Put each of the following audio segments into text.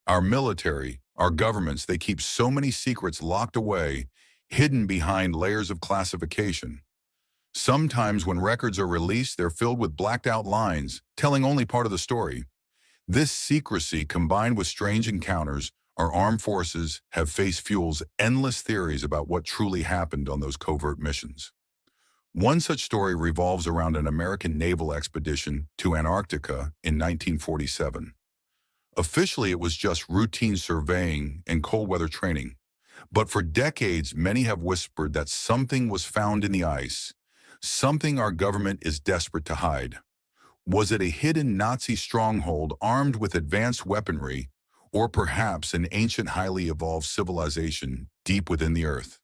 Our military, our governments, they keep so many secrets locked away, hidden behind layers of classification. Sometimes when records are released, they're filled with blacked out lines, telling only part of the story. This secrecy, combined with strange encounters, our armed forces have faced fuels endless theories about what truly happened on those covert missions. One such story revolves around an American naval expedition to Antarctica in 1947. Officially, it was just routine surveying and cold weather training. But for decades, many have whispered that something was found in the ice, something our government is desperate to hide. Was it a hidden Nazi stronghold armed with advanced weaponry, or perhaps an ancient, highly evolved civilization deep within the earth?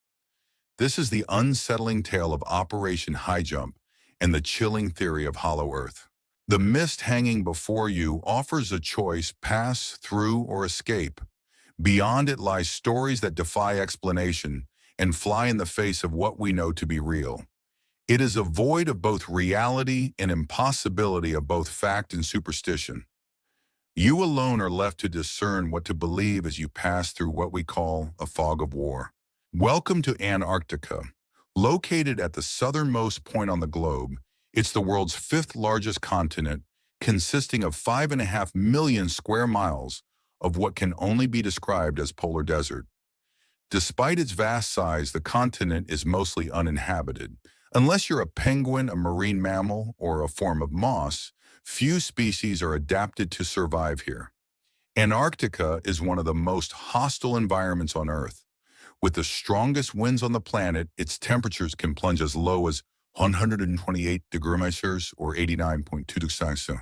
This is the unsettling tale of Operation Highjump and the chilling theory of Hollow Earth. The mist hanging before you offers a choice: pass through or escape. Beyond it lies stories that defy explanation and fly in the face of what we know to be real. It is a void of both reality and impossibility, of both fact and superstition. You alone are left to discern what to believe as you pass through what we call a fog of war. Welcome to Antarctica. Located at the southernmost point on the globe, it's the world's fifth largest continent, consisting of 5.5 million square miles of what can only be described as polar desert. Despite its vast size, the continent is mostly uninhabited. Unless you're a penguin, a marine mammal, or a form of moss, few species are adapted to survive here. Antarctica is one of the most hostile environments on Earth. With the strongest winds on the planet, its temperatures can plunge as low as 128 degrees Celsius or 89.2 degrees Celsius.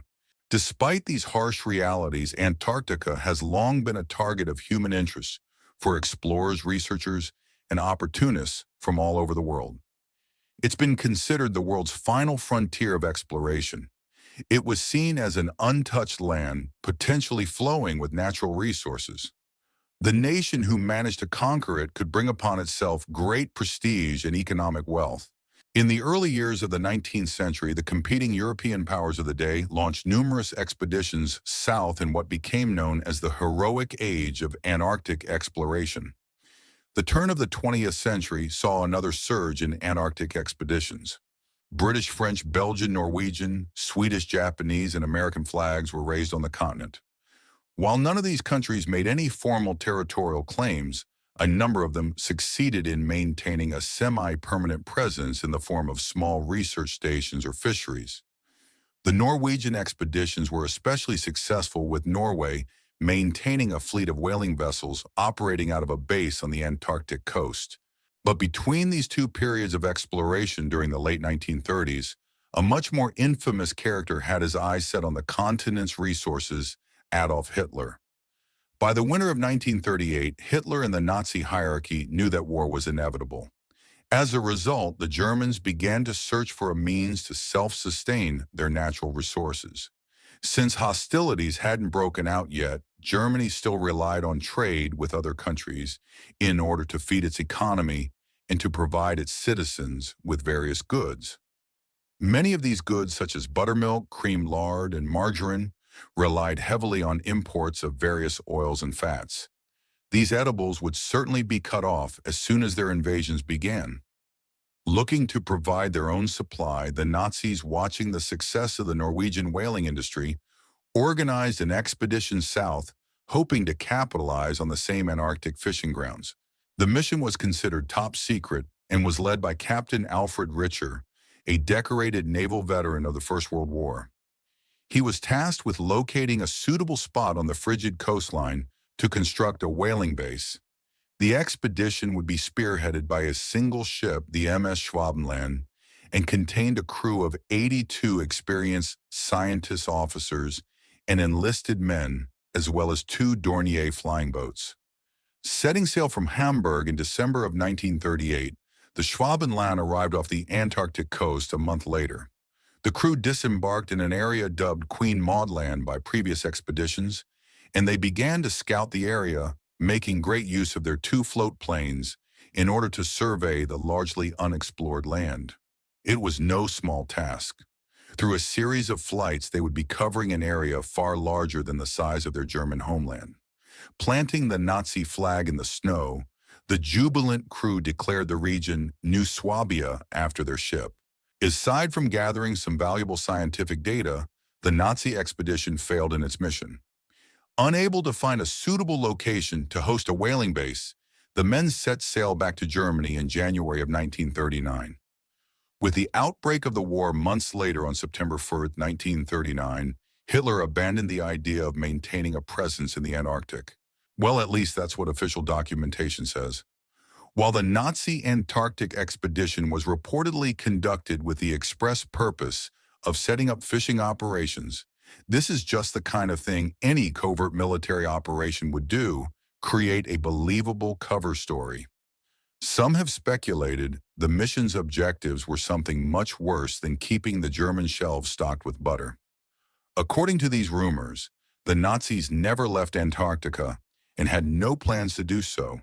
Despite these harsh realities, Antarctica has long been a target of human interest for explorers, researchers, and opportunists from all over the world. It's been considered the world's final frontier of exploration. It was seen as an untouched land, potentially flowing with natural resources. The nation who managed to conquer it could bring upon itself great prestige and economic wealth. In the early years of the 19th century, the competing European powers of the day launched numerous expeditions south in what became known as the heroic age of Antarctic exploration. The turn of the 20th century saw another surge in Antarctic expeditions. British, French, Belgian, Norwegian, Swedish, Japanese, and American flags were raised on the continent. While none of these countries made any formal territorial claims, a number of them succeeded in maintaining a semi-permanent presence in the form of small research stations or fisheries. The Norwegian expeditions were especially successful, with Norway maintaining a fleet of whaling vessels operating out of a base on the Antarctic coast. But between these two periods of exploration during the late 1930s, a much more infamous character had his eyes set on the continent's resources: Adolf Hitler. By the winter of 1938, Hitler and the Nazi hierarchy knew that war was inevitable. As a result, the Germans began to search for a means to self-sustain their natural resources. Since hostilities hadn't broken out yet, Germany still relied on trade with other countries in order to feed its economy and to provide its citizens with various goods. Many of these goods, such as buttermilk, cream, lard, and margarine, relied heavily on imports of various oils and fats. These edibles would certainly be cut off as soon as their invasions began. Looking to provide their own supply, the Nazis, watching the success of the Norwegian whaling industry, organized an expedition south, hoping to capitalize on the same Antarctic fishing grounds. The mission was considered top secret and was led by Captain Alfred Richer, a decorated naval veteran of the First World War. He was tasked with locating a suitable spot on the frigid coastline to construct a whaling base. The expedition would be spearheaded by a single ship, the MS Schwabenland, and contained a crew of 82 experienced scientist officers and enlisted men, as well as 2 Dornier flying boats. Setting sail from Hamburg in December of 1938, the Schwabenland arrived off the Antarctic coast a month later. The crew disembarked in an area dubbed Queen Maud Land by previous expeditions, and they began to scout the area, making great use of their 2 float planes in order to survey the largely unexplored land. It was no small task. Through a series of flights, they would be covering an area far larger than the size of their German homeland. Planting the Nazi flag in the snow, the jubilant crew declared the region New Swabia after their ship. Aside from gathering some valuable scientific data, the Nazi expedition failed in its mission. Unable to find a suitable location to host a whaling base, the men set sail back to Germany in January of 1939. With the outbreak of the war months later on September 1st, 1939, Hitler abandoned the idea of maintaining a presence in the Antarctic. Well, at least that's what official documentation says. While the Nazi Antarctic expedition was reportedly conducted with the express purpose of setting up fishing operations, this is just the kind of thing any covert military operation would do, create a believable cover story. Some have speculated the mission's objectives were something much worse than keeping the German shelves stocked with butter. According to these rumors, the Nazis never left Antarctica and had no plans to do so,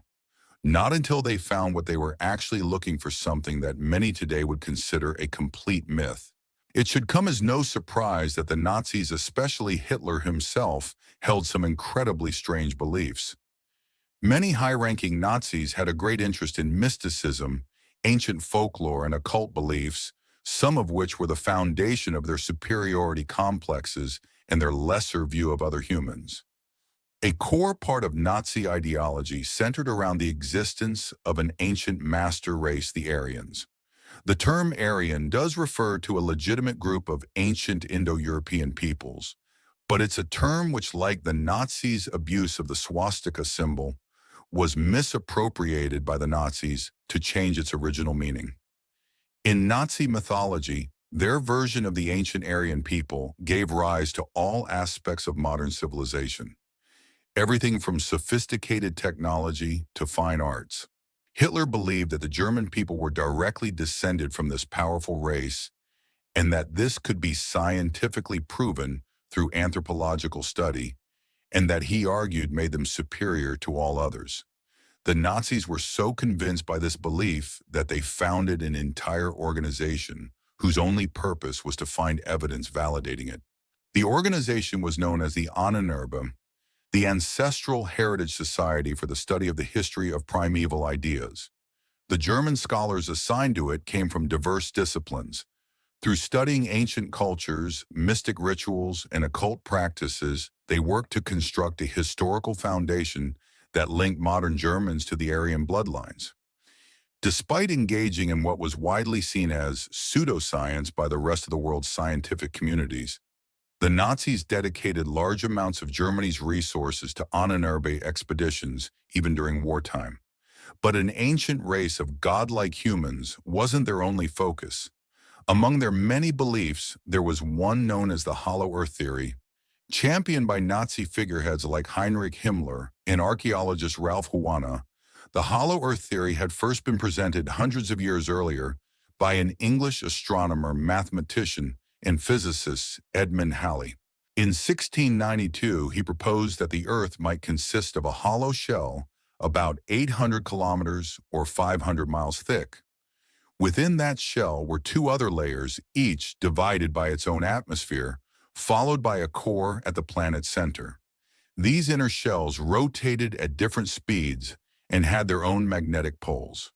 not until they found what they were actually looking for, something that many today would consider a complete myth. It should come as no surprise that the Nazis, especially Hitler himself, held some incredibly strange beliefs. Many high-ranking Nazis had a great interest in mysticism, ancient folklore, and occult beliefs, some of which were the foundation of their superiority complexes and their lesser view of other humans. A core part of Nazi ideology centered around the existence of an ancient master race, the Aryans. The term Aryan does refer to a legitimate group of ancient Indo-European peoples, but it's a term which, like the Nazis' abuse of the swastika symbol, was misappropriated by the Nazis to change its original meaning. In Nazi mythology, their version of the ancient Aryan people gave rise to all aspects of modern civilization, everything from sophisticated technology to fine arts. Hitler believed that the German people were directly descended from this powerful race and that this could be scientifically proven through anthropological study, and that he argued made them superior to all others. The Nazis were so convinced by this belief that they founded an entire organization whose only purpose was to find evidence validating it. The organization was known as the Unravel, the Ancestral Heritage Society for the Study of the History of Primeval Ideas. The German scholars assigned to it came from diverse disciplines. Through studying ancient cultures, mystic rituals, and occult practices, they worked to construct a historical foundation that linked modern Germans to the Aryan bloodlines. Despite engaging in what was widely seen as pseudoscience by the rest of the world's scientific communities, the Nazis dedicated large amounts of Germany's resources to unravel expeditions, even during wartime. But an ancient race of godlike humans wasn't their only focus. Among their many beliefs, there was one known as the Hollow Earth theory, championed by Nazi figureheads like Heinrich Himmler and archaeologist Ralph Huana. The Hollow Earth theory had first been presented hundreds of years earlier by an English astronomer, mathematician, and physicist, Edmund Halley. In 1692, he proposed that the Earth might consist of a hollow shell about 800 kilometers or 500 miles thick. Within that shell were two other layers, each divided by its own atmosphere, followed by a core at the planet's center. These inner shells rotated at different speeds and had their own magnetic poles.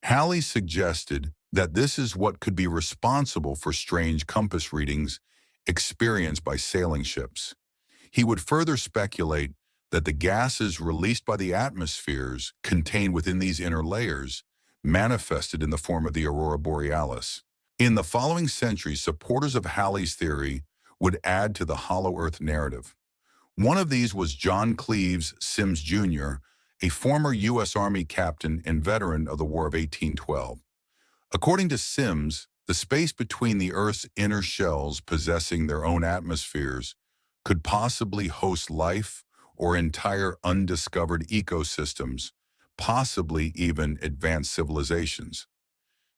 Halley suggested that this is what could be responsible for strange compass readings experienced by sailing ships. He would further speculate that the gases released by the atmospheres contained within these inner layers manifested in the form of the aurora borealis. In the following centuries, supporters of Halley's theory would add to the Hollow Earth narrative. One of these was John Cleves Sims Jr., a former U.S. Army captain and veteran of the War of 1812. According to Sims, the space between the Earth's inner shells possessing their own atmospheres could possibly host life or entire undiscovered ecosystems, possibly even advanced civilizations.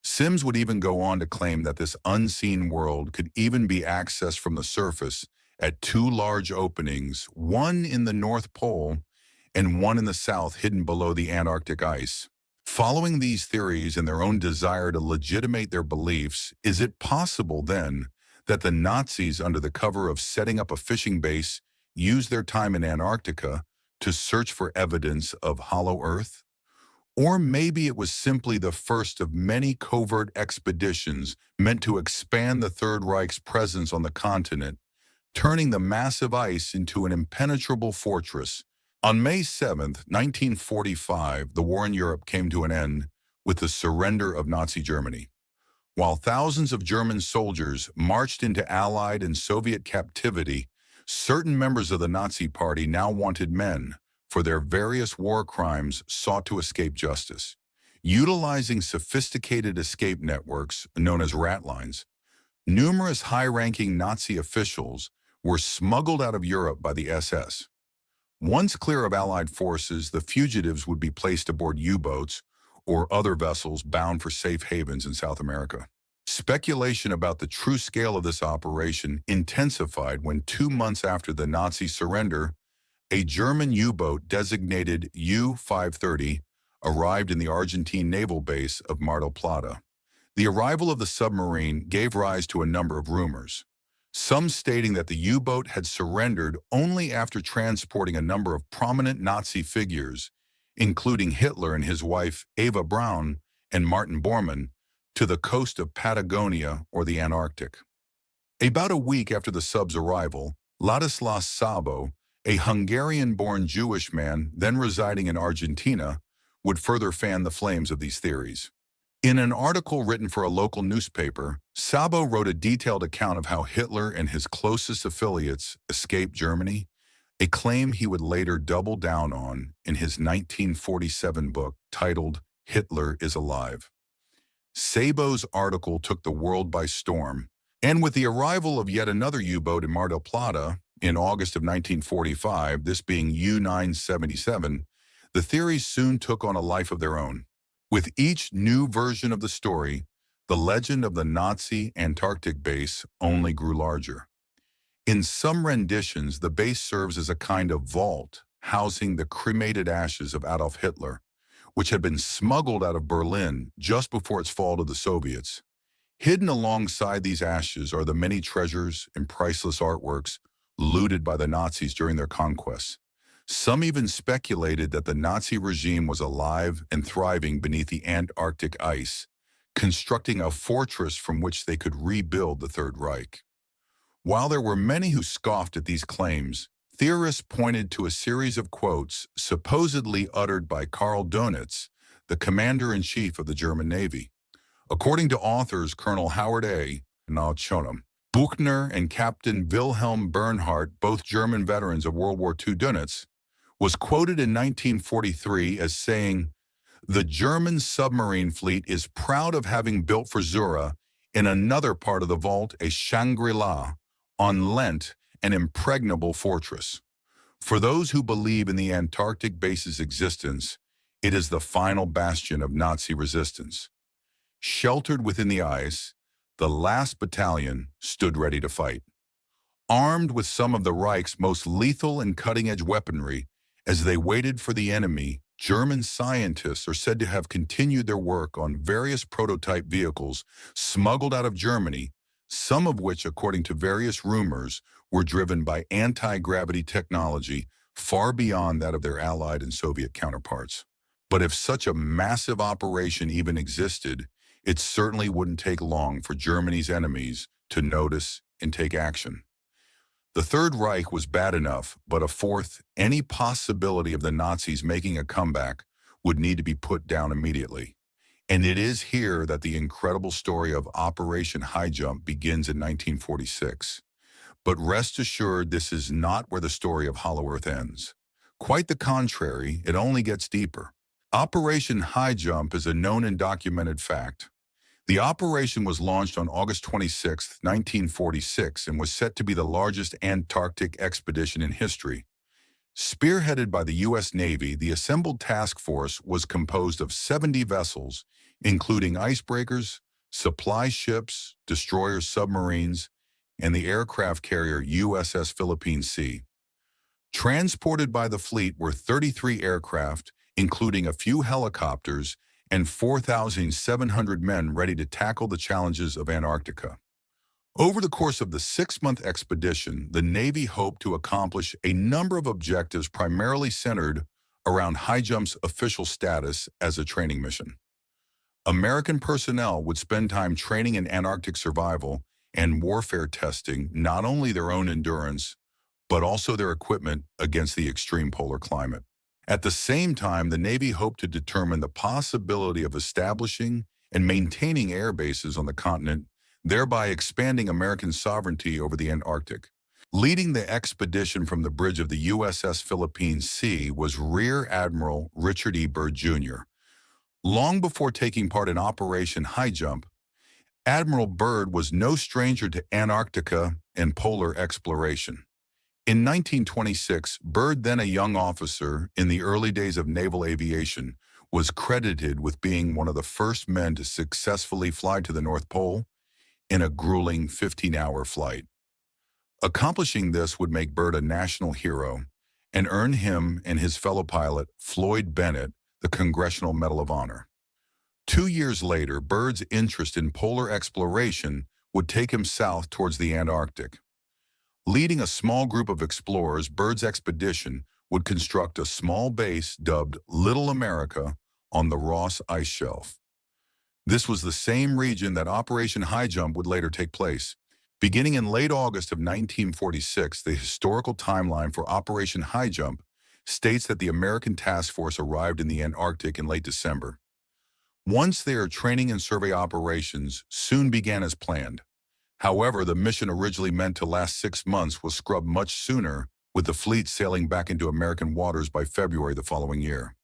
Sims would even go on to claim that this unseen world could even be accessed from the surface at two large openings, one in the North Pole and one in the south, hidden below the Antarctic ice. Following these theories and their own desire to legitimate their beliefs, is it possible then that the Nazis, under the cover of setting up a fishing base, used their time in Antarctica to search for evidence of hollow Earth? Or maybe it was simply the first of many covert expeditions meant to expand the Third Reich's presence on the continent, turning the massive ice into an impenetrable fortress. On May 7, 1945, the war in Europe came to an end with the surrender of Nazi Germany. While thousands of German soldiers marched into Allied and Soviet captivity, certain members of the Nazi Party now wanted men, for their various war crimes, sought to escape justice. Utilizing sophisticated escape networks known as rat lines, numerous high-ranking Nazi officials were smuggled out of Europe by the SS. Once clear of Allied forces, the fugitives would be placed aboard U-boats or other vessels bound for safe havens in South America. Speculation about the true scale of this operation intensified when 2 months after the Nazi surrender, a German U-boat designated U-530 arrived in the Argentine naval base of Mar del Plata. The arrival of the submarine gave rise to a number of rumors, some stating that the U-boat had surrendered only after transporting a number of prominent Nazi figures, including Hitler and his wife Eva Braun and Martin Bormann, to the coast of Patagonia or the Antarctic. About a week after the sub's arrival, Ladislas Sabo, a Hungarian-born Jewish man then residing in Argentina, would further fan the flames of these theories. In an article written for a local newspaper, Sabo wrote a detailed account of how Hitler and his closest affiliates escaped Germany, a claim he would later double down on in his 1947 book titled Hitler is Alive. Sabo's article took the world by storm, and with the arrival of yet another U-boat in Mar del Plata in August of 1945, this being U-977, the theories soon took on a life of their own. With each new version of the story, the legend of the Nazi Antarctic base only grew larger. In some renditions, the base serves as a kind of vault housing the cremated ashes of Adolf Hitler, which had been smuggled out of Berlin just before its fall to the Soviets. Hidden alongside these ashes are the many treasures and priceless artworks looted by the Nazis during their conquests. Some even speculated that the Nazi regime was alive and thriving beneath the Antarctic ice, constructing a fortress from which they could rebuild the Third Reich. While there were many who scoffed at these claims, theorists pointed to a series of quotes supposedly uttered by Karl Dönitz, the commander-in-chief of the German Navy. According to authors Colonel Howard A. Schonam, Buchner, and Captain Wilhelm Bernhardt, both German veterans of World War II, Dönitz was quoted in 1943 as saying, "The German submarine fleet is proud of having built for Zura in another part of the vault a Shangri-La, on Lent, an impregnable fortress. For those who believe in the Antarctic base's existence, it is the final bastion of Nazi resistance. Sheltered within the ice, the last battalion stood ready to fight. Armed with some of the Reich's most lethal and cutting-edge weaponry, as they waited for the enemy, German scientists are said to have continued their work on various prototype vehicles smuggled out of Germany, some of which, according to various rumors, were driven by anti-gravity technology far beyond that of their Allied and Soviet counterparts. But if such a massive operation even existed, it certainly wouldn't take long for Germany's enemies to notice and take action. The Third Reich was bad enough, but a fourth, any possibility of the Nazis making a comeback, would need to be put down immediately. And it is here that the incredible story of Operation Highjump begins in 1946. But rest assured, this is not where the story of Hollow Earth ends. Quite the contrary, it only gets deeper. Operation Highjump is a known and documented fact. The operation was launched on August 26, 1946, and was set to be the largest Antarctic expedition in history. Spearheaded by the U.S. Navy, the assembled task force was composed of 70 vessels, including icebreakers, supply ships, destroyer submarines, and the aircraft carrier USS Philippine Sea. Transported by the fleet were 33 aircraft, including a few helicopters, and 4,700 men ready to tackle the challenges of Antarctica. Over the course of the 6-month expedition, the Navy hoped to accomplish a number of objectives primarily centered around Highjump's official status as a training mission. American personnel would spend time training in Antarctic survival and warfare testing not only their own endurance, but also their equipment against the extreme polar climate. At the same time, the Navy hoped to determine the possibility of establishing and maintaining air bases on the continent, thereby expanding American sovereignty over the Antarctic. Leading the expedition from the bridge of the USS Philippines Sea was Rear Admiral Richard E. Byrd, Jr. Long before taking part in Operation Highjump, Admiral Byrd was no stranger to Antarctica and polar exploration. In 1926, Byrd, then a young officer in the early days of naval aviation, was credited with being one of the first men to successfully fly to the North Pole in a grueling 15-hour flight. Accomplishing this would make Byrd a national hero and earn him and his fellow pilot, Floyd Bennett, the Congressional Medal of Honor. 2 years later, Byrd's interest in polar exploration would take him south towards the Antarctic. Leading a small group of explorers, Byrd's expedition would construct a small base dubbed Little America on the Ross Ice Shelf. This was the same region that Operation Highjump would later take place. Beginning in late August of 1946, the historical timeline for Operation Highjump states that the American task force arrived in the Antarctic in late December. Once there, training and survey operations soon began as planned. However, the mission originally meant to last 6 months was scrubbed much sooner, with the fleet sailing back into American waters by February the following year.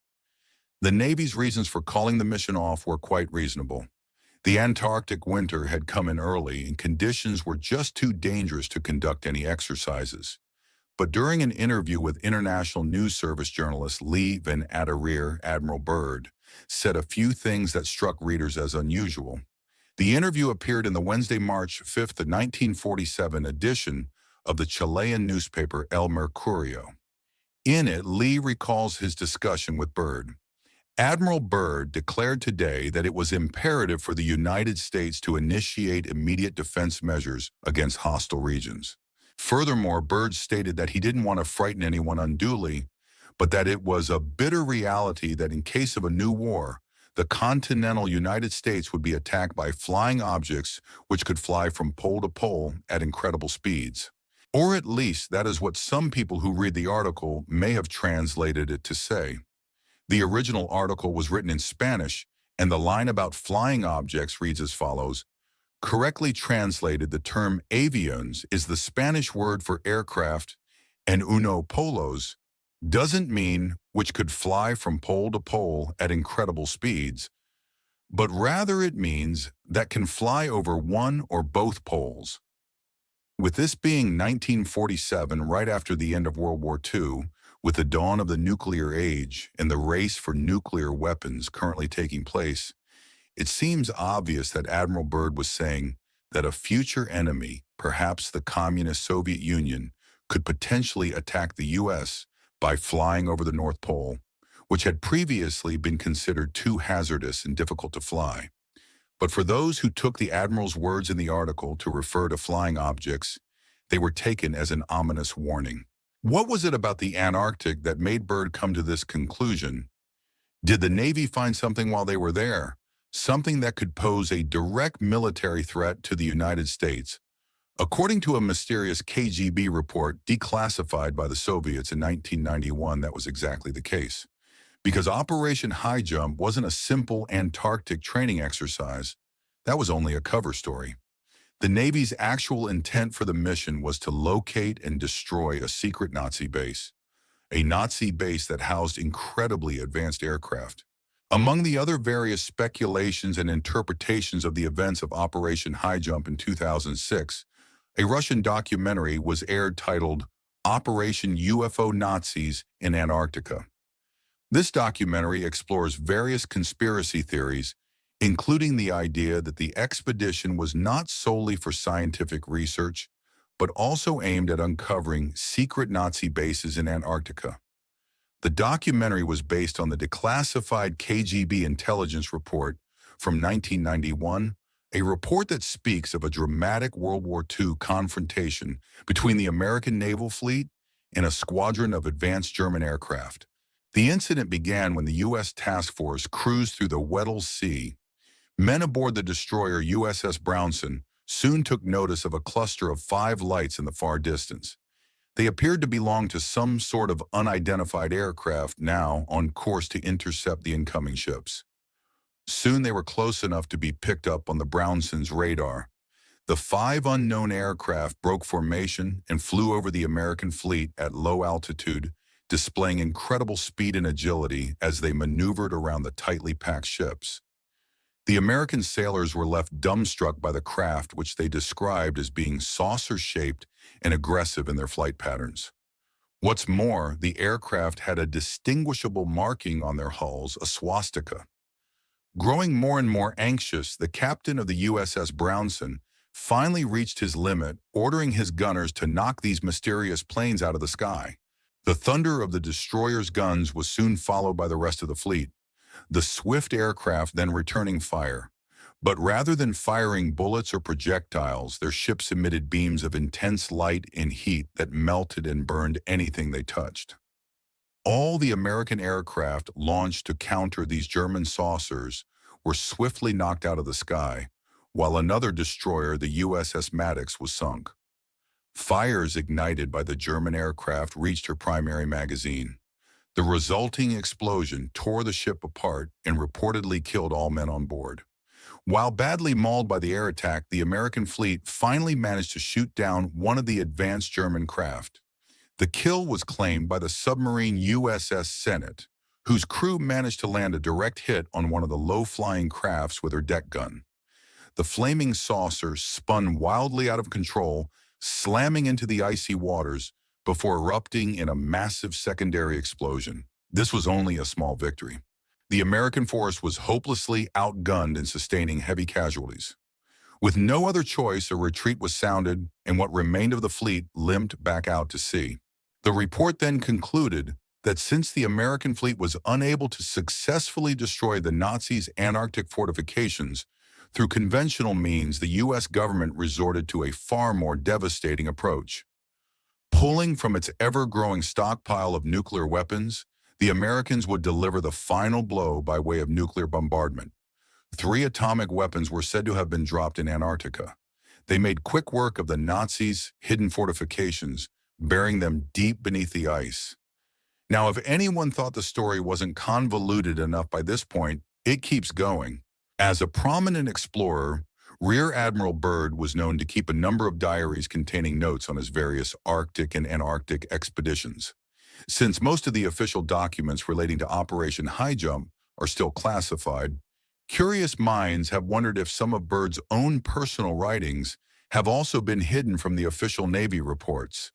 The Navy's reasons for calling the mission off were quite reasonable. The Antarctic winter had come in early, and conditions were just too dangerous to conduct any exercises. But during an interview with International News Service journalist Lee Van Adder, Admiral Byrd said a few things that struck readers as unusual. The interview appeared in the Wednesday, March 5, 1947 edition of the Chilean newspaper El Mercurio. In it, Lee recalls his discussion with Byrd. Admiral Byrd declared today that it was imperative for the United States to initiate immediate defense measures against hostile regions. Furthermore, Byrd stated that he didn't want to frighten anyone unduly, but that it was a bitter reality that in case of a new war, the continental United States would be attacked by flying objects which could fly from pole to pole at incredible speeds. Or at least that is what some people who read the article may have translated it to say. The original article was written in Spanish, and the line about flying objects reads as follows. Correctly translated, the term avions is the Spanish word for aircraft, and uno polos doesn't mean which could fly from pole to pole at incredible speeds, but rather it means that can fly over one or both poles. With this being 1947, right after the end of World War II, with the dawn of the nuclear age and the race for nuclear weapons currently taking place, it seems obvious that Admiral Byrd was saying that a future enemy, perhaps the Communist Soviet Union, could potentially attack the U.S. by flying over the North Pole, which had previously been considered too hazardous and difficult to fly. But for those who took the Admiral's words in the article to refer to flying objects, they were taken as an ominous warning. What was it about the Antarctic that made Byrd come to this conclusion? Did the Navy find something while they were there? Something that could pose a direct military threat to the United States? According to a mysterious KGB report declassified by the Soviets in 1991, that was exactly the case. Because Operation Highjump wasn't a simple Antarctic training exercise, that was only a cover story. The Navy's actual intent for the mission was to locate and destroy a secret Nazi base, a Nazi base that housed incredibly advanced aircraft. Among the other various speculations and interpretations of the events of Operation Highjump in 2006, a Russian documentary was aired titled Operation UFO Nazis in Antarctica. This documentary explores various conspiracy theories, including the idea that the expedition was not solely for scientific research, but also aimed at uncovering secret Nazi bases in Antarctica. The documentary was based on the declassified KGB intelligence report from 1991, a report that speaks of a dramatic World War II confrontation between the American naval fleet and a squadron of advanced German aircraft. The incident began when the U.S. task force cruised through the Weddell Sea. Men aboard the destroyer USS Brownson soon took notice of a cluster of 5 lights in the far distance. They appeared to belong to some sort of unidentified aircraft now on course to intercept the incoming ships. Soon they were close enough to be picked up on the Brownson's radar. The 5 unknown aircraft broke formation and flew over the American fleet at low altitude, displaying incredible speed and agility as they maneuvered around the tightly packed ships. The American sailors were left dumbstruck by the craft, which they described as being saucer-shaped and aggressive in their flight patterns. What's more, the aircraft had a distinguishable marking on their hulls, a swastika. Growing more and more anxious, the captain of the USS Brownson finally reached his limit, ordering his gunners to knock these mysterious planes out of the sky. The thunder of the destroyer's guns was soon followed by the rest of the fleet, the swift aircraft then returning fire. But rather than firing bullets or projectiles, their ships emitted beams of intense light and heat that melted and burned anything they touched. All the American aircraft launched to counter these German saucers were swiftly knocked out of the sky, while another destroyer, the USS Maddox, was sunk. Fires ignited by the German aircraft reached her primary magazine. The resulting explosion tore the ship apart and reportedly killed all men on board. While badly mauled by the air attack, the American fleet finally managed to shoot down one of the advanced German craft. The kill was claimed by the submarine USS Senate, whose crew managed to land a direct hit on one of the low-flying crafts with her deck gun. The flaming saucer spun wildly out of control, slamming into the icy waters before erupting in a massive secondary explosion. This was only a small victory. The American force was hopelessly outgunned and sustaining heavy casualties. With no other choice, a retreat was sounded, and what remained of the fleet limped back out to sea. The report then concluded that since the American fleet was unable to successfully destroy the Nazis' Antarctic fortifications, through conventional means, the U.S. government resorted to a far more devastating approach. Pulling from its ever-growing stockpile of nuclear weapons, the Americans would deliver the final blow by way of nuclear bombardment. 3 atomic weapons were said to have been dropped in Antarctica. They made quick work of the Nazis' hidden fortifications, burying them deep beneath the ice. Now, if anyone thought the story wasn't convoluted enough by this point, it keeps going. As a prominent explorer, Rear Admiral Byrd was known to keep a number of diaries containing notes on his various Arctic and Antarctic expeditions. Since most of the official documents relating to Operation Highjump are still classified, curious minds have wondered if some of Byrd's own personal writings have also been hidden from the official Navy reports.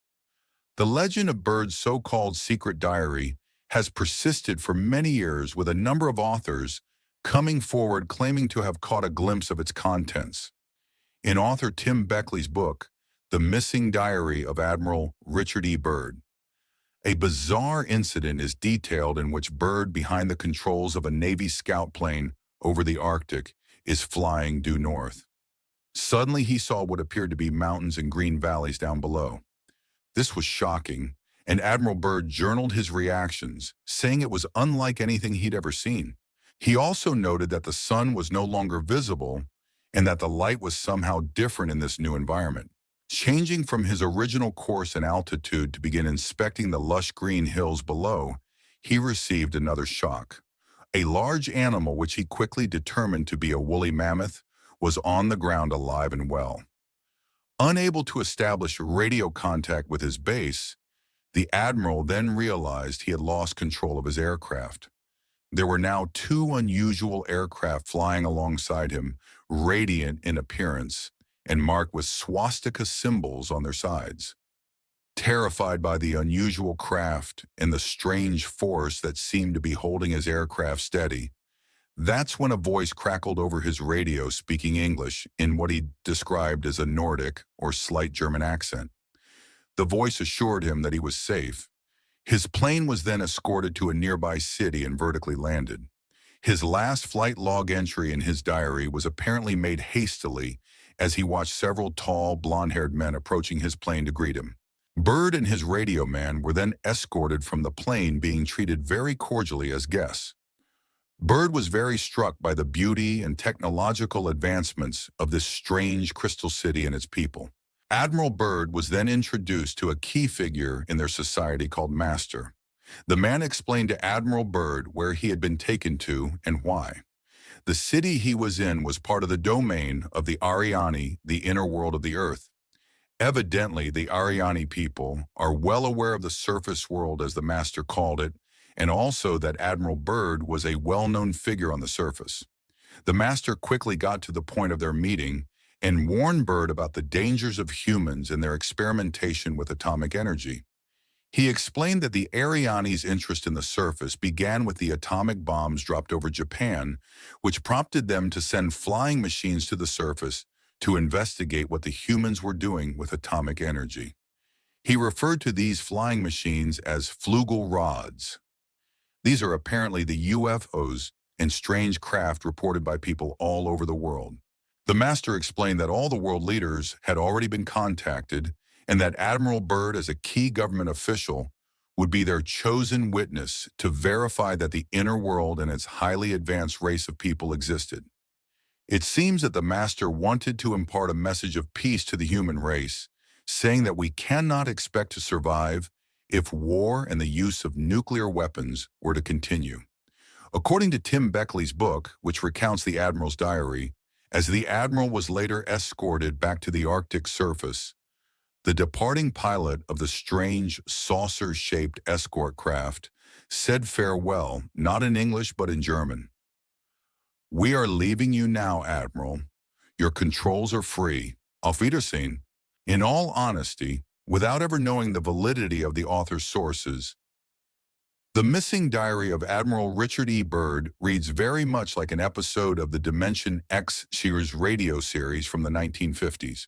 The legend of Byrd's so-called secret diary has persisted for many years, with a number of authors coming forward claiming to have caught a glimpse of its contents. In author Tim Beckley's book, The Missing Diary of Admiral Richard E. Byrd, a bizarre incident is detailed in which Byrd, behind the controls of a Navy scout plane over the Arctic, is flying due north. Suddenly he saw what appeared to be mountains and green valleys down below. This was shocking, and Admiral Byrd journaled his reactions, saying it was unlike anything he'd ever seen. He also noted that the sun was no longer visible and that the light was somehow different in this new environment. Changing from his original course and altitude to begin inspecting the lush green hills below, he received another shock. A large animal, which he quickly determined to be a woolly mammoth, was on the ground alive and well. Unable to establish radio contact with his base, the admiral then realized he had lost control of his aircraft. There were now 2 unusual aircraft flying alongside him, radiant in appearance and marked with swastika symbols on their sides. Terrified by the unusual craft and the strange force that seemed to be holding his aircraft steady, that's when a voice crackled over his radio speaking English in what he described as a Nordic or slight German accent. The voice assured him that he was safe. His plane was then escorted to a nearby city and vertically landed. His last flight log entry in his diary was apparently made hastily as he watched several tall, blonde-haired men approaching his plane to greet him. Byrd and his radio man were then escorted from the plane, being treated very cordially as guests. Byrd was very struck by the beauty and technological advancements of this strange crystal city and its people. Admiral Byrd was then introduced to a key figure in their society called Master. The man explained to Admiral Byrd where he had been taken to and why. The city he was in was part of the domain of the Ariani, the inner world of the Earth. Evidently, the Ariani people are well aware of the surface world, as the Master called it, and also that Admiral Byrd was a well-known figure on the surface. The Master quickly got to the point of their meeting and warned Byrd about the dangers of humans and their experimentation with atomic energy. He explained that the Ariani's interest in the surface began with the atomic bombs dropped over Japan, which prompted them to send flying machines to the surface to investigate what the humans were doing with atomic energy. He referred to these flying machines as flugal rods. These are apparently the UFOs and strange craft reported by people all over the world. The Master explained that all the world leaders had already been contacted and that Admiral Byrd, as a key government official, would be their chosen witness to verify that the inner world and its highly advanced race of people existed. It seems that the Master wanted to impart a message of peace to the human race, saying that we cannot expect to survive if war and the use of nuclear weapons were to continue. According to Tim Beckley's book, which recounts the Admiral's diary, as the Admiral was later escorted back to the Arctic surface, the departing pilot of the strange saucer-shaped escort craft said farewell, not in English but in German. "We are leaving you now, Admiral. Your controls are free. Auf Wiedersehen." In all honesty, without ever knowing the validity of the author's sources, the missing diary of Admiral Richard E. Byrd reads very much like an episode of the Dimension X Sears radio series from the 1950s.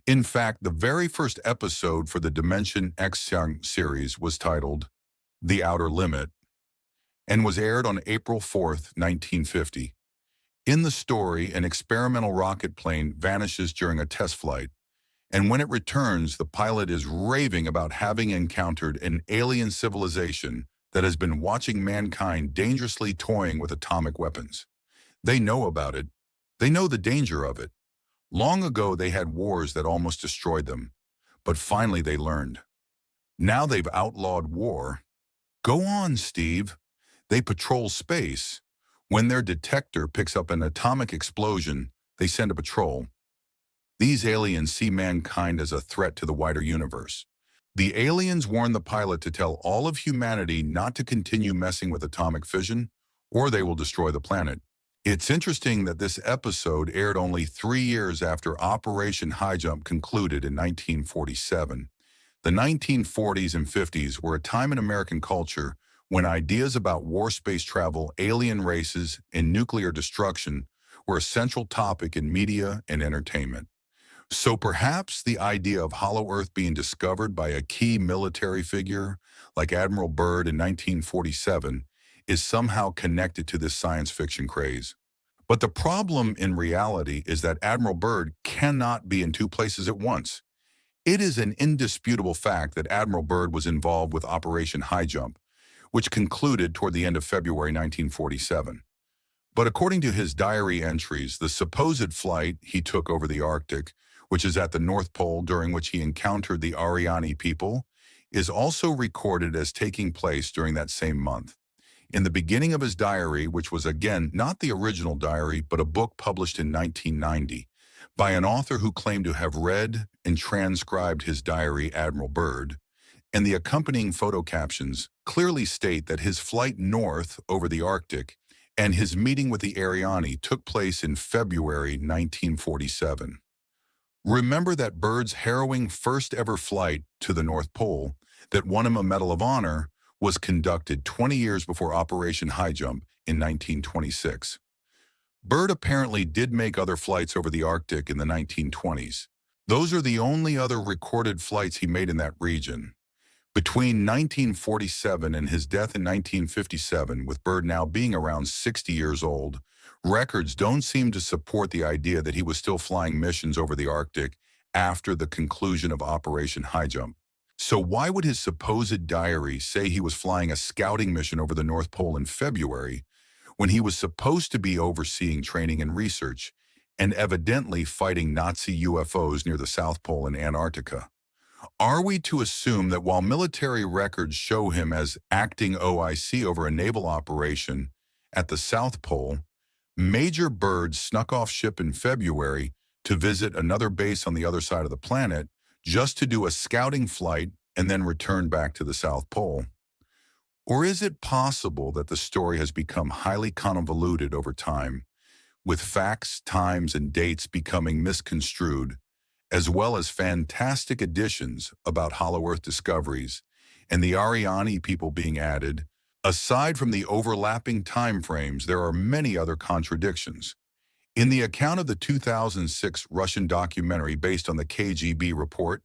In fact, the very first episode for the Dimension X series was titled The Outer Limit and was aired on April 4th, 1950. In the story, an experimental rocket plane vanishes during a test flight, and when it returns, the pilot is raving about having encountered an alien civilization that has been watching mankind dangerously toying with atomic weapons. They know about it. They know the danger of it. Long ago, they had wars that almost destroyed them, but finally they learned. Now they've outlawed war. Go on, Steve. They patrol space. When their detector picks up an atomic explosion, they send a patrol. These aliens see mankind as a threat to the wider universe. The aliens warn the pilot to tell all of humanity not to continue messing with atomic fission, or they will destroy the planet. It's interesting that this episode aired only 3 years after Operation Highjump concluded in 1947. The 1940s and 50s were a time in American culture when ideas about war space travel, alien races, and nuclear destruction were a central topic in media and entertainment. So perhaps the idea of Hollow Earth being discovered by a key military figure like Admiral Byrd in 1947 is somehow connected to this science fiction craze. But the problem in reality is that Admiral Byrd cannot be in two places at once. It is an indisputable fact that Admiral Byrd was involved with Operation Highjump, which concluded toward the end of February 1947. But according to his diary entries, the supposed flight he took over the Arctic, which is at the North Pole during which he encountered the Ariani people, is also recorded as taking place during that same month. In the beginning of his diary, which was again not the original diary, but a book published in 1990 by an author who claimed to have read and transcribed his diary, Admiral Byrd, and the accompanying photo captions clearly state that his flight north over the Arctic and his meeting with the Ariani took place in February 1947. Remember that Byrd's harrowing first ever flight to the North Pole that won him a Medal of Honor was conducted 20 years before Operation Highjump in 1926. Byrd apparently did make other flights over the Arctic in the 1920s. Those are the only other recorded flights he made in that region. Between 1947 and his death in 1957, with Byrd now being around 60 years old, records don't seem to support the idea that he was still flying missions over the Arctic after the conclusion of Operation Highjump. So why would his supposed diary say he was flying a scouting mission over the North Pole in February when he was supposed to be overseeing training and research and evidently fighting Nazi UFOs near the South Pole in Antarctica? Are we to assume that while military records show him as acting OIC over a naval operation at the South Pole, Major Byrd snuck off ship in February to visit another base on the other side of the planet just to do a scouting flight and then return back to the South Pole? Or is it possible that the story has become highly convoluted over time, with facts, times, and dates becoming misconstrued, as well as fantastic additions about Hollow Earth discoveries and the Ariani people being added? Aside from the overlapping time frames, there are many other contradictions. In the account of the 2006 Russian documentary based on the KGB report,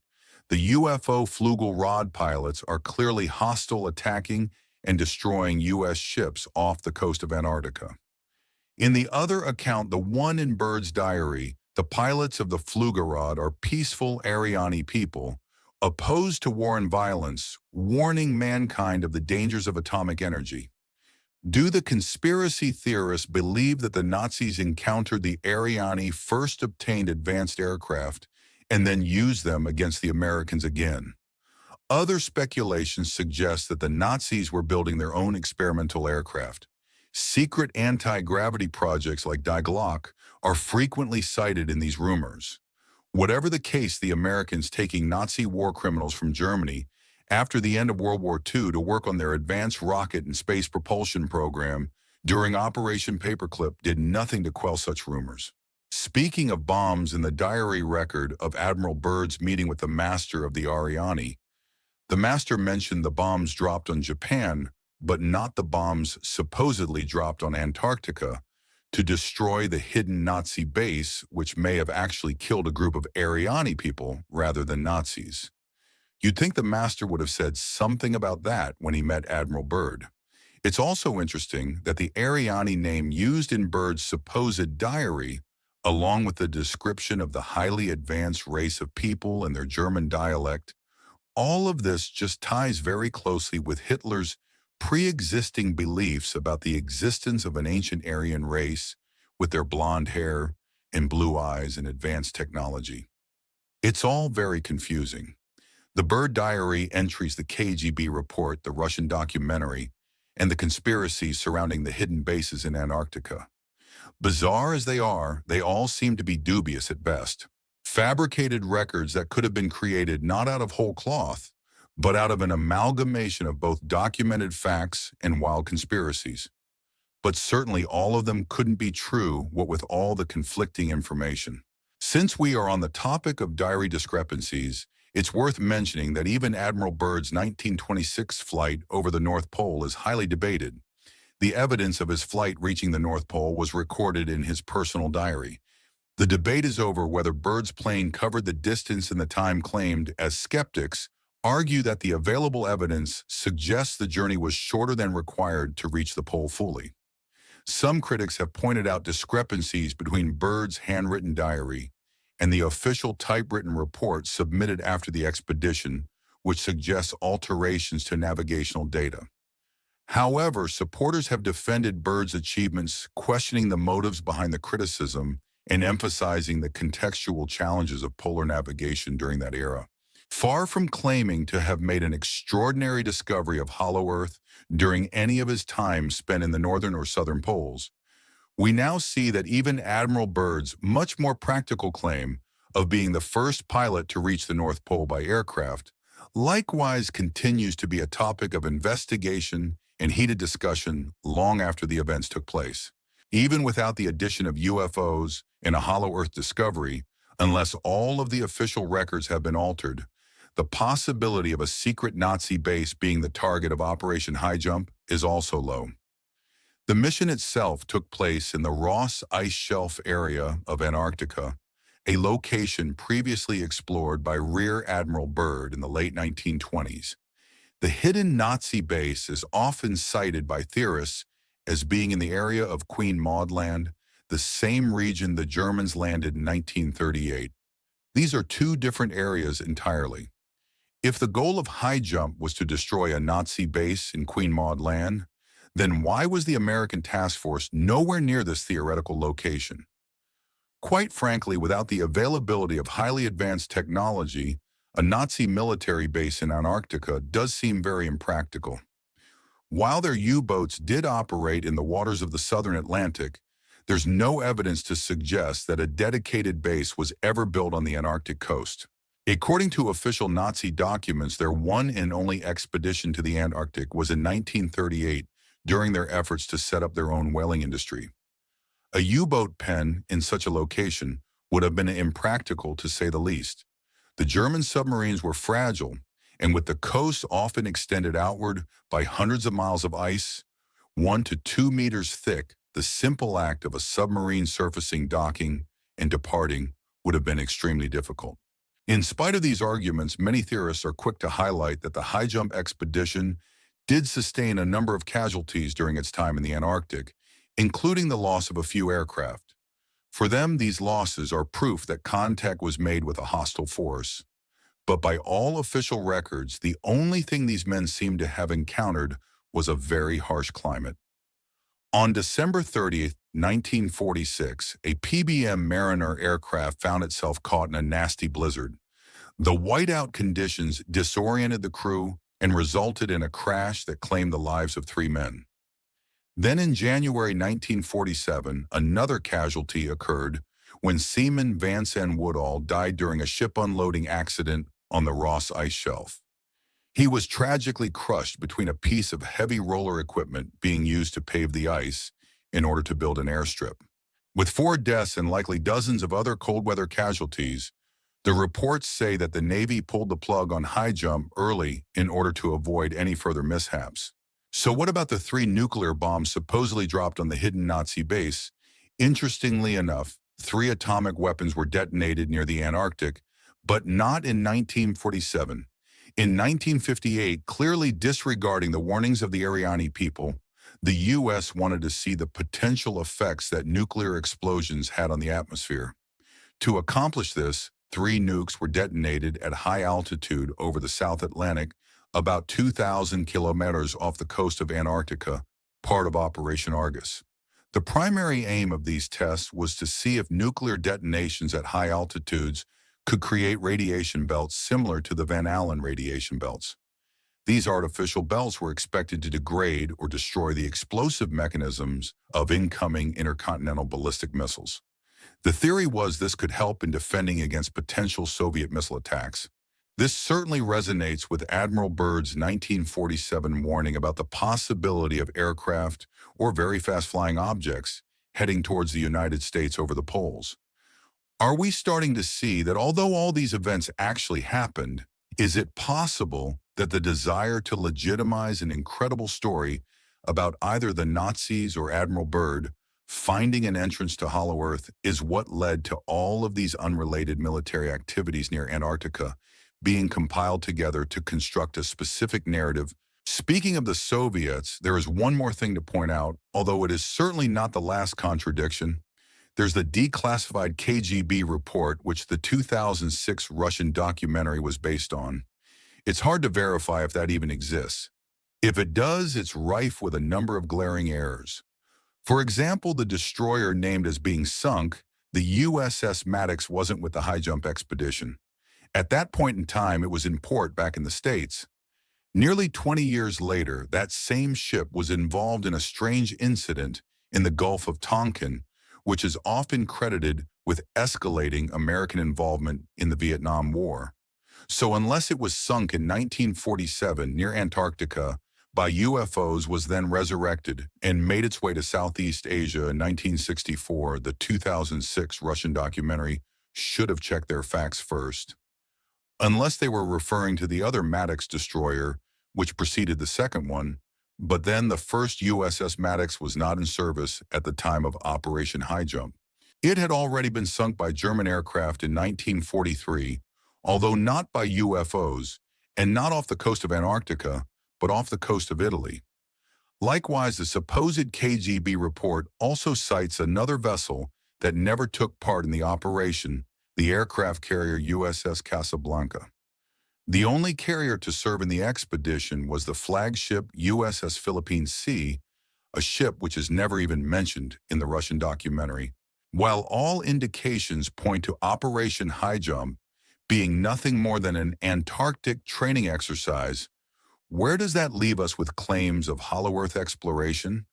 the UFO flugal rod pilots are clearly hostile, attacking and destroying U.S. ships off the coast of Antarctica. In the other account, the one in Byrd's diary, the pilots of the Flugarod are peaceful Ariani people, opposed to war and violence, warning mankind of the dangers of atomic energy. Do the conspiracy theorists believe that the Nazis encountered the Ariani first obtained advanced aircraft and then used them against the Americans again? Other speculations suggest that the Nazis were building their own experimental aircraft. Secret anti-gravity projects like Die Glocke are frequently cited in these rumors. Whatever the case, the Americans taking Nazi war criminals from Germany after the end of World War II to work on their advanced rocket and space propulsion program during Operation Paperclip did nothing to quell such rumors. Speaking of bombs, in the diary record of Admiral Byrd's meeting with the master of the Ariani, the master mentioned the bombs dropped on Japan, but not the bombs supposedly dropped on Antarctica to destroy the hidden Nazi base, which may have actually killed a group of Ariani people rather than Nazis. You'd think the master would have said something about that when he met Admiral Byrd. It's also interesting that the Ariani name used in Byrd's supposed diary, along with the description of the highly advanced race of people and their German dialect, all of this just ties very closely with Hitler's pre-existing beliefs about the existence of an ancient Aryan race with their blonde hair and blue eyes and advanced technology. It's all very confusing. The Byrd diary entries, the KGB report, the Russian documentary, and the conspiracies surrounding the hidden bases in Antarctica. Bizarre as they are, they all seem to be dubious at best. Fabricated records that could have been created not out of whole cloth, but out of an amalgamation of both documented facts and wild conspiracies. But certainly all of them couldn't be true, what with all the conflicting information. Since we are on the topic of diary discrepancies, it's worth mentioning that even Admiral Byrd's 1926 flight over the North Pole is highly debated. The evidence of his flight reaching the North Pole was recorded in his personal diary. The debate is over whether Byrd's plane covered the distance and the time claimed, as skeptics argue that the available evidence suggests the journey was shorter than required to reach the pole fully. Some critics have pointed out discrepancies between Byrd's handwritten diary and the official typewritten report submitted after the expedition, which suggests alterations to navigational data. However, supporters have defended Byrd's achievements, questioning the motives behind the criticism and emphasizing the contextual challenges of polar navigation during that era. Far from claiming to have made an extraordinary discovery of Hollow Earth during any of his time spent in the northern or southern poles, we now see that even Admiral Byrd's much more practical claim of being the first pilot to reach the North Pole by aircraft likewise continues to be a topic of investigation and heated discussion long after the events took place. Even without the addition of UFOs and a Hollow Earth discovery, unless all of the official records have been altered, the possibility of a secret Nazi base being the target of Operation Highjump is also low. The mission itself took place in the Ross Ice Shelf area of Antarctica, a location previously explored by Rear Admiral Byrd in the late 1920s. The hidden Nazi base is often cited by theorists as being in the area of Queen Maud Land, the same region the Germans landed in 1938. These are two different areas entirely. If the goal of Highjump was to destroy a Nazi base in Queen Maud Land, then why was the American task force nowhere near this theoretical location? Quite frankly, without the availability of highly advanced technology, a Nazi military base in Antarctica does seem very impractical. While their U-boats did operate in the waters of the southern Atlantic, there's no evidence to suggest that a dedicated base was ever built on the Antarctic coast. According to official Nazi documents, their one and only expedition to the Antarctic was in 1938 during their efforts to set up their own whaling industry. A U-boat pen in such a location would have been impractical to say the least. The German submarines were fragile, and with the coast often extended outward by hundreds of miles of ice, 1 to 2 meters thick, the simple act of a submarine surfacing, docking, and departing would have been extremely difficult. In spite of these arguments, many theorists are quick to highlight that the Highjump expedition did sustain a number of casualties during its time in the Antarctic, including the loss of a few aircraft. For them, these losses are proof that contact was made with a hostile force. But by all official records, the only thing these men seemed to have encountered was a very harsh climate. On December 30th, 1946, a PBM Mariner aircraft found itself caught in a nasty blizzard. The whiteout conditions disoriented the crew and resulted in a crash that claimed the lives of 3 men. Then in January 1947, another casualty occurred when Seaman Vansen Woodall died during a ship unloading accident on the Ross Ice Shelf. He was tragically crushed between a piece of heavy roller equipment being used to pave the ice in order to build an airstrip. With 4 deaths and likely dozens of other cold weather casualties, the reports say that the Navy pulled the plug on Highjump early in order to avoid any further mishaps. So what about the 3 nuclear bombs supposedly dropped on the hidden Nazi base? Interestingly enough, 3 atomic weapons were detonated near the Antarctic, but not in 1947. In 1958, clearly disregarding the warnings of the Ariani people, the U.S. wanted to see the potential effects that nuclear explosions had on the atmosphere. To accomplish this, 3 nukes were detonated at high altitude over the South Atlantic, about 2,000 kilometers off the coast of Antarctica, part of Operation Argus. The primary aim of these tests was to see if nuclear detonations at high altitudes could create radiation belts similar to the Van Allen radiation belts. These artificial belts were expected to degrade or destroy the explosive mechanisms of incoming intercontinental ballistic missiles. The theory was this could help in defending against potential Soviet missile attacks. This certainly resonates with Admiral Byrd's 1947 warning about the possibility of aircraft or very fast-flying objects heading towards the United States over the poles. Are we starting to see that although all these events actually happened, is it possible that the desire to legitimize an incredible story about either the Nazis or Admiral Byrd finding an entrance to Hollow Earth is what led to all of these unrelated military activities near Antarctica being compiled together to construct a specific narrative? Speaking of the Soviets, there is one more thing to point out, although it is certainly not the last contradiction. There's the declassified KGB report, which the 2006 Russian documentary was based on. It's hard to verify if that even exists. If it does, it's rife with a number of glaring errors. For example, the destroyer named as being sunk, the USS Maddox, wasn't with the Highjump expedition. At that point in time, it was in port back in the States. Nearly 20 years later, that same ship was involved in a strange incident in the Gulf of Tonkin, which is often credited with escalating American involvement in the Vietnam War. So unless it was sunk in 1947 near Antarctica by UFOs, was then resurrected and made its way to Southeast Asia in 1964, the 2006 Russian documentary should have checked their facts first. Unless they were referring to the other Maddox destroyer, which preceded the second one, but then the first USS Maddox was not in service at the time of Operation Highjump. It had already been sunk by German aircraft in 1943, although not by UFOs, and not off the coast of Antarctica, but off the coast of Italy. Likewise, the supposed KGB report also cites another vessel that never took part in the operation, the aircraft carrier USS Casablanca. The only carrier to serve in the expedition was the flagship USS Philippine Sea, a ship which is never even mentioned in the Russian documentary. While all indications point to Operation Highjump being nothing more than an Antarctic training exercise, where does that leave us with claims of hollow Earth exploration?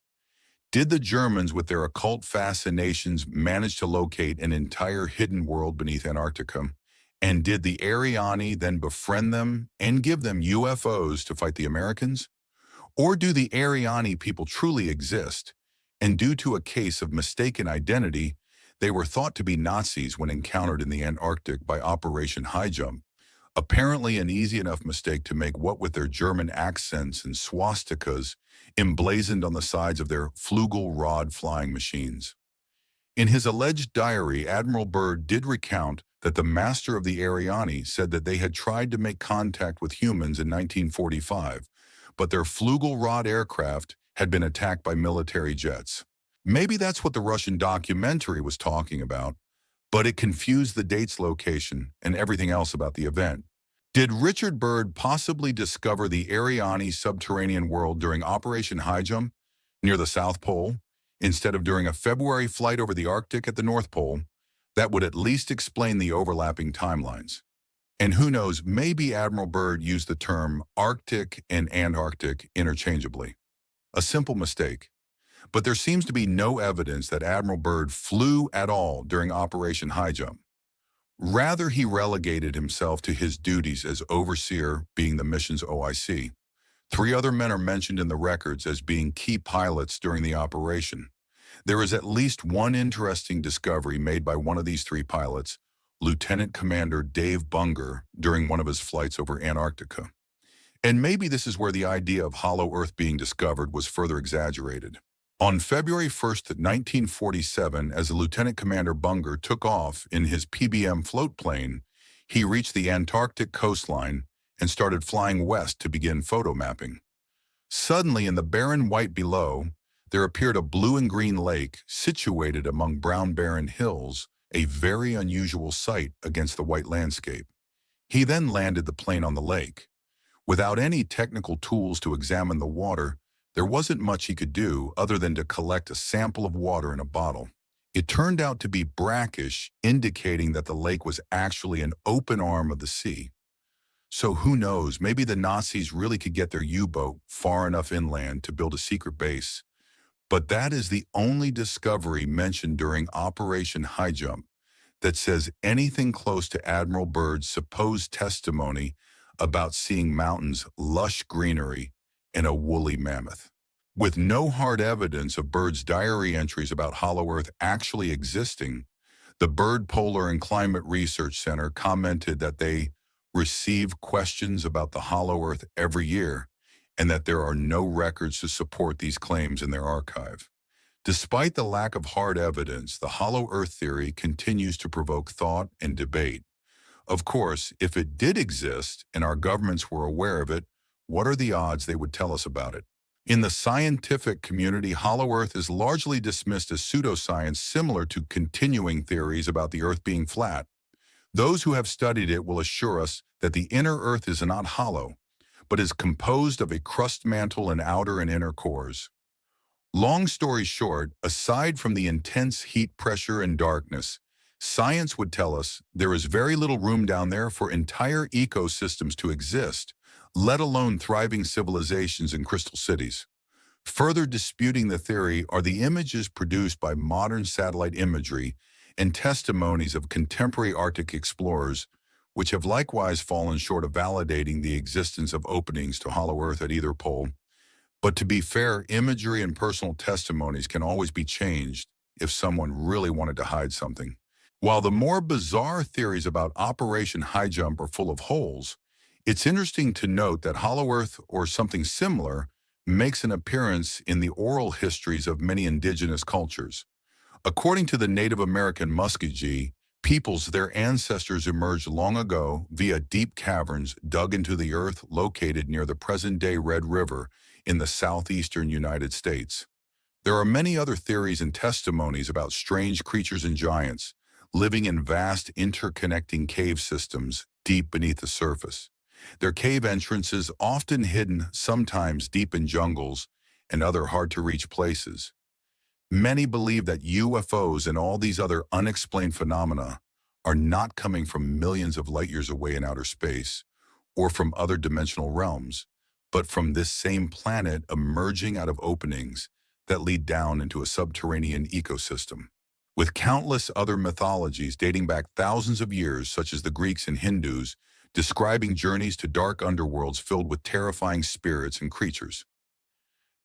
Did the Germans, with their occult fascinations, manage to locate an entire hidden world beneath Antarctica? And did the Ariani then befriend them and give them UFOs to fight the Americans? Or do the Ariani people truly exist, and due to a case of mistaken identity, they were thought to be Nazis when encountered in the Antarctic by Operation Highjump? Apparently an easy enough mistake to make, what with their German accents and swastikas emblazoned on the sides of their flugal rod flying machines. In his alleged diary, Admiral Byrd did recount that the master of the Ariani said that they had tried to make contact with humans in 1945, but their flugal rod aircraft had been attacked by military jets. Maybe that's what the Russian documentary was talking about, but it confused the date's location and everything else about the event. Did Richard Byrd possibly discover the Ariani subterranean world during Operation Highjump near the South Pole, instead of during a February flight over the Arctic at the North Pole? That would at least explain the overlapping timelines. And who knows, maybe Admiral Byrd used the term Arctic and Antarctic interchangeably. A simple mistake. But there seems to be no evidence that Admiral Byrd flew at all during Operation Highjump. Rather, he relegated himself to his duties as overseer, being the mission's OIC. 3 other men are mentioned in the records as being key pilots during the operation. There is at least one interesting discovery made by one of these 3 pilots, Lieutenant Commander Dave Bunger, during one of his flights over Antarctica. And maybe this is where the idea of hollow Earth being discovered was further exaggerated. On February 1st, 1947, as Lieutenant Commander Bunger took off in his PBM float plane, he reached the Antarctic coastline and started flying west to begin photo mapping. Suddenly, in the barren white below, there appeared a blue and green lake situated among brown barren hills, a very unusual sight against the white landscape. He then landed the plane on the lake. Without any technical tools to examine the water, there wasn't much he could do other than to collect a sample of water in a bottle. It turned out to be brackish, indicating that the lake was actually an open arm of the sea. So who knows, maybe the Nazis really could get their U-boat far enough inland to build a secret base. But that is the only discovery mentioned during Operation Highjump that says anything close to Admiral Byrd's supposed testimony about seeing mountains, lush greenery, and a woolly mammoth. With no hard evidence of Byrd's diary entries about hollow Earth actually existing, the Byrd Polar and Climate Research Center commented that they receive questions about the hollow Earth every year and that there are no records to support these claims in their archive. Despite the lack of hard evidence, the hollow Earth theory continues to provoke thought and debate. Of course, if it did exist and our governments were aware of it, what are the odds they would tell us about it? In the scientific community, hollow Earth is largely dismissed as pseudoscience, similar to continuing theories about the Earth being flat. Those who have studied it will assure us that the inner Earth is not hollow, but is composed of a crust mantle and outer and inner cores. Long story short, aside from the intense heat, pressure, and darkness, science would tell us there is very little room down there for entire ecosystems to exist, let alone thriving civilizations and crystal cities. Further disputing the theory are the images produced by modern satellite imagery and testimonies of contemporary Arctic explorers, which have likewise fallen short of validating the existence of openings to hollow Earth at either pole. But to be fair, imagery and personal testimonies can always be changed if someone really wanted to hide something. While the more bizarre theories about Operation Highjump are full of holes, it's interesting to note that hollow Earth or something similar makes an appearance in the oral histories of many indigenous cultures. According to the Native American Muskogee, Peoples, their ancestors emerged long ago via deep caverns dug into the earth located near the present-day Red River in the southeastern United States. There are many other theories and testimonies about strange creatures and giants living in vast interconnecting cave systems deep beneath the surface. Their cave entrances often hidden, sometimes deep in jungles and other hard-to-reach places. Many believe that UFOs and all these other unexplained phenomena are not coming from millions of light years away in outer space or from other dimensional realms, but from this same planet emerging out of openings that lead down into a subterranean ecosystem. With countless other mythologies dating back thousands of years, such as the Greeks and Hindus, describing journeys to dark underworlds filled with terrifying spirits and creatures.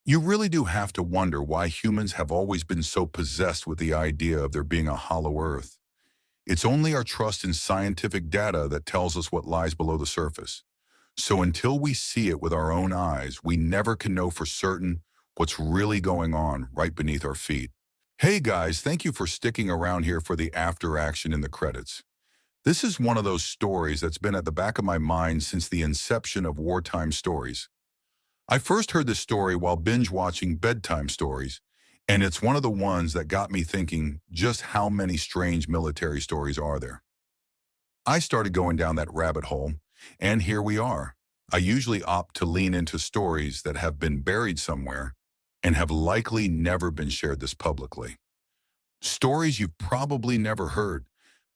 You really do have to wonder why humans have always been so possessed with the idea of there being a hollow earth. It's only our trust in scientific data that tells us what lies below the surface. So until we see it with our own eyes, we never can know for certain what's really going on right beneath our feet. Hey guys, thank you for sticking around here for the after action in the credits. This is one of those stories that's been at the back of my mind since the inception of wartime stories. I first heard this story while binge-watching bedtime stories, and it's one of the ones that got me thinking just how many strange military stories are there. I started going down that rabbit hole, and here we are. I usually opt to lean into stories that have been buried somewhere and have likely never been shared this publicly. Stories you've probably never heard,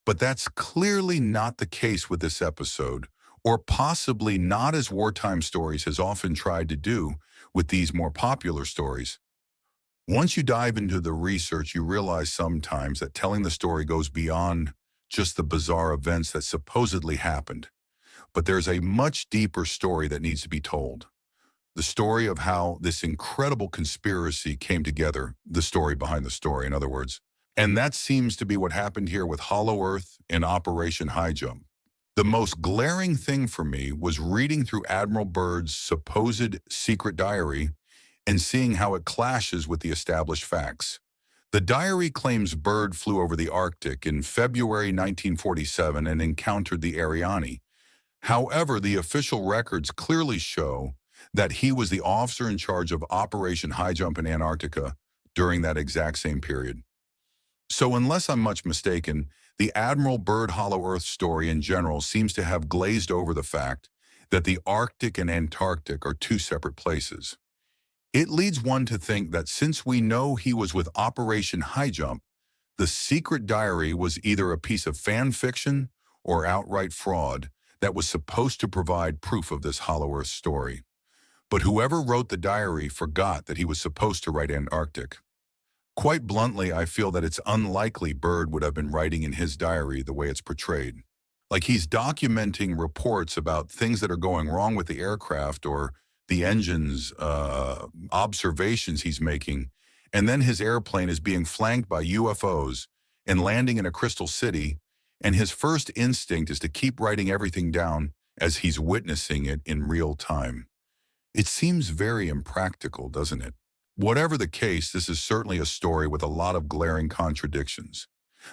but that's clearly not the case with this episode, or possibly not as wartime stories has often tried to do with these more popular stories. Once you dive into the research, you realize sometimes that telling the story goes beyond just the bizarre events that supposedly happened. But there's a much deeper story that needs to be told. The story of how this incredible conspiracy came together, the story behind the story, in other words. And that seems to be what happened here with Hollow Earth and Operation Highjump. The most glaring thing for me was reading through Admiral Byrd's supposed secret diary and seeing how it clashes with the established facts. The diary claims Byrd flew over the Arctic in February 1947 and encountered the Ariane. However, the official records clearly show that he was the officer in charge of Operation Highjump in Antarctica during that exact same period. So unless I'm much mistaken, the Admiral Byrd Hollow Earth story in general seems to have glazed over the fact that the Arctic and Antarctic are two separate places. It leads one to think that since we know he was with Operation Highjump, the secret diary was either a piece of fan fiction or outright fraud that was supposed to provide proof of this Hollow Earth story. But whoever wrote the diary forgot that he was supposed to write Antarctic. Quite bluntly, I feel that it's unlikely Byrd would have been writing in his diary the way it's portrayed. Like he's documenting reports about things that are going wrong with the aircraft or the engine's observations he's making, and then his airplane is being flanked by UFOs and landing in a crystal city, and his first instinct is to keep writing everything down as he's witnessing it in real time. It seems very impractical, doesn't it? Whatever the case, this is certainly a story with a lot of glaring contradictions.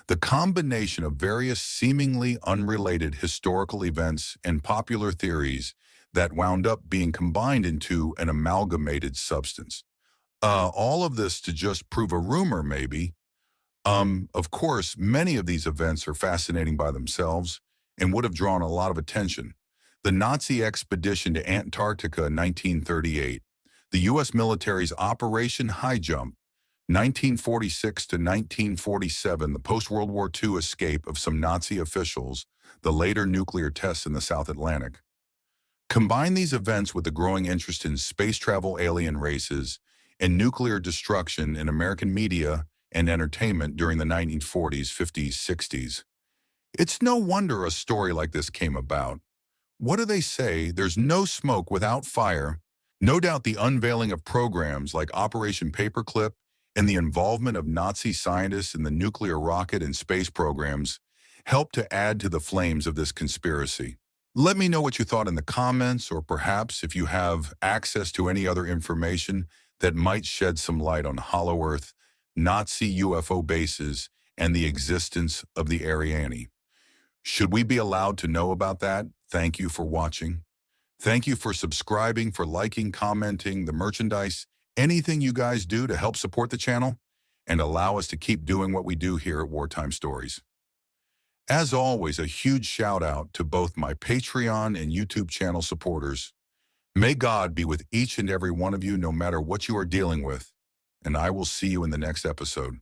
The combination of various seemingly unrelated historical events and popular theories that wound up being combined into an amalgamated substance. All of this to just prove a rumor, maybe. Of course, many of these events are fascinating by themselves and would have drawn a lot of attention. The Nazi expedition to Antarctica in 1938, the U.S. military's Operation Highjump, 1946 to 1947, the post-World War II escape of some Nazi officials, the later nuclear tests in the South Atlantic. Combine these events with the growing interest in space travel, alien races, and nuclear destruction in American media and entertainment during the 1940s, 50s, 60s. It's no wonder a story like this came about. What do they say? There's no smoke without fire. No doubt the unveiling of programs like Operation Paperclip and the involvement of Nazi scientists in the nuclear rocket and space programs helped to add to the flames of this conspiracy. Let me know what you thought in the comments, or perhaps if you have access to any other information that might shed some light on Hollow Earth, Nazi UFO bases, and the existence of the Ariane. Should we be allowed to know about that? Thank you for watching. Thank you for subscribing, for liking, commenting, the merchandise, anything you guys do to help support the channel and allow us to keep doing what we do here at Wartime Stories. As always, a huge shout out to both my Patreon and YouTube channel supporters. May God be with each and every one of you no matter what you are dealing with, and I will see you in the next episode.